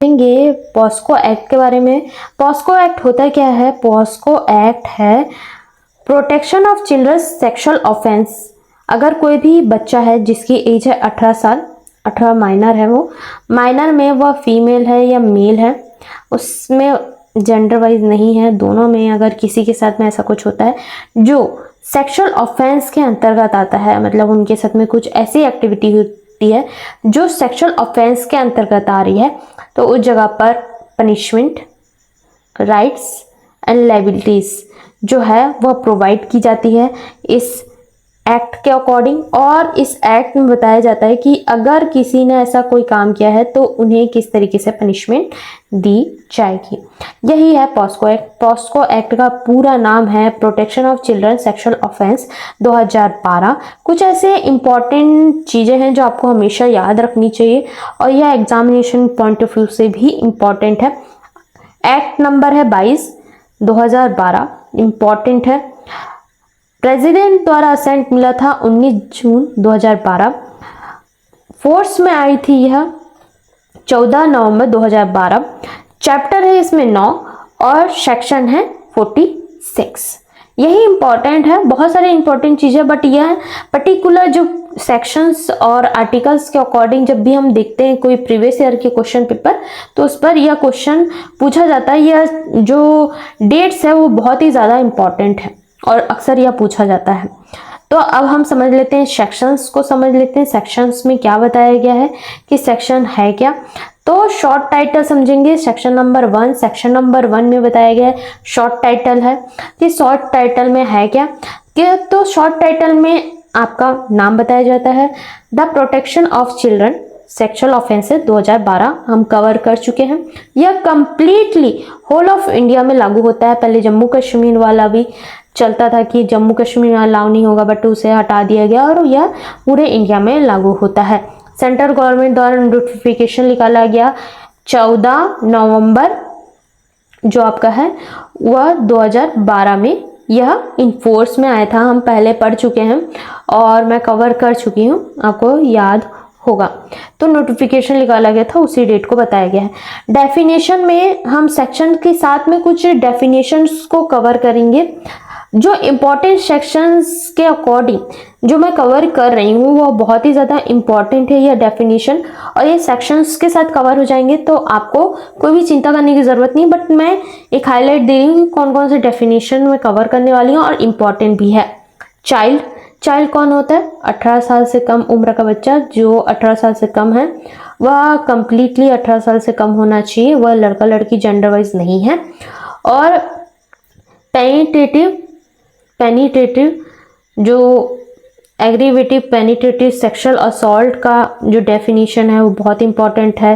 देखेंगे POCSO act के बारे में। पॉस्को एक्ट होता क्या है? पॉस्को एक्ट है protection of childrens sexual offence. अगर कोई भी बच्चा है जिसकी एज है 18 साल, 18 माइनर है, वो माइनर में वह फीमेल है या मेल है, उसमें जेंडर वाइज नहीं है, दोनों में अगर किसी के साथ में ऐसा कुछ होता है जो सेक्सुअल ऑफेंस के अंतर्गत आता है, मतलब उनके साथ में कुछ ऐसी एक्टिविटी होती है जो सेक्सुअल ऑफेंस के अंतर्गत आ रही है, तो उस जगह पर पनिशमेंट, राइट्स एंड लायबिलिटीज जो है वह प्रोवाइड की जाती है इस एक्ट के अकॉर्डिंग। और इस एक्ट में बताया जाता है कि अगर किसी ने ऐसा कोई काम किया है तो उन्हें किस तरीके से पनिशमेंट दी जाएगी। यही है पॉस्को एक्ट। पॉस्को एक्ट का पूरा नाम है protection of children sexual offence 2012। कुछ ऐसे इंपॉर्टेंट चीज़ें हैं जो आपको हमेशा याद रखनी चाहिए और यह एग्जामिनेशन पॉइंट ऑफ व्यू से भी इम्पॉर्टेंट है। एक्ट नंबर है 22 2012, इम्पॉर्टेंट है। प्रेसिडेंट द्वारा असेंट मिला था 19 जून 2012। फोर्स में आई थी यह 14 नवंबर 2012। चैप्टर है इसमें 9 और सेक्शन है 46। यही इंपॉर्टेंट है। बहुत सारे इंपॉर्टेंट चीज़ें, बट यह पर्टिकुलर जो सेक्शंस और आर्टिकल्स के अकॉर्डिंग जब भी हम देखते हैं कोई प्रीवियस ईयर के क्वेश्चन पेपर, तो उस पर यह क्वेश्चन पूछा जाता है। यह जो डेट्स है वो बहुत ही ज़्यादा इंपॉर्टेंट है और अक्सर यह पूछा जाता है। तो अब हम समझ लेते हैं सेक्शंस को, समझ लेते हैं सेक्शंस में क्या बताया गया है कि सेक्शन है क्या। तो शॉर्ट टाइटल समझेंगे। सेक्शन नंबर 1, सेक्शन नंबर 1 में बताया गया है शॉर्ट टाइटल है कि शॉर्ट टाइटल में है क्या कि तो शॉर्ट टाइटल में आपका नाम बताया जाता है the protection of children sexual offences 2012 हम कवर कर चुके हैं। यह कंप्लीटली होल ऑफ इंडिया में लागू होता है। पहले जम्मू कश्मीर वाला भी चलता था कि जम्मू कश्मीर में अलाउ नहीं होगा, बट उसे हटा दिया गया और यह पूरे इंडिया में लागू होता है। सेंट्रल गवर्नमेंट द्वारा नोटिफिकेशन निकाला गया 14 नवंबर जो आपका है वह 2012 में यह इनफोर्स में आया था। हम पहले पढ़ चुके हैं और मैं कवर कर चुकी हूँ, आपको याद होगा। तो नोटिफिकेशन निकाला गया था, उसी डेट को बताया गया है। डेफिनेशन में हम सेक्शन के साथ में कुछ डेफिनेशंस को कवर करेंगे। जो इम्पोर्टेंट सेक्शंस के अकॉर्डिंग जो मैं कवर कर रही हूँ वो बहुत ही ज़्यादा इम्पॉर्टेंट है यह डेफिनेशन, और ये सेक्शंस के साथ कवर हो जाएंगे तो आपको कोई भी चिंता करने की ज़रूरत नहीं। बट मैं एक हाईलाइट दे रही हूँ कौन कौन से डेफिनेशन में कवर करने वाली हूँ और इम्पॉर्टेंट भी है। चाइल्ड कौन होता है? 18 साल से कम उम्र का बच्चा। जो 18 साल से कम है वह कंप्लीटली 18 साल से कम होना चाहिए, वह लड़का लड़की जेंडर वाइज नहीं है। और पेनिट्रेटिव जो एग्रीवेटिव पेनिट्रेटिव सेक्सुअल असॉल्ट का जो डेफिनेशन है वो बहुत इंपॉर्टेंट है।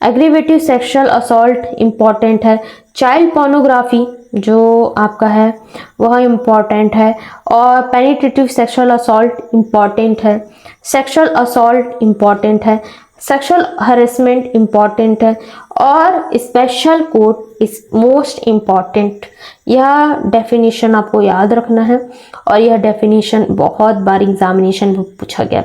एग्रीवेटिव सेक्सुअल असॉल्ट इंपॉर्टेंट है। चाइल्ड पोर्नोग्राफी जो आपका है वह इंपॉर्टेंट है और पेनिट्रेटिव सेक्सुअल असॉल्ट इंपॉर्टेंट है। सेक्सुअल असॉल्ट इंपॉर्टेंट है। सेक्सुअल हरेसमेंट इंपॉर्टेंट है और special code is most important. यह डेफिनेशन आपको याद रखना है और यह डेफिनेशन बहुत बार एग्जामिनेशन में पूछा गया।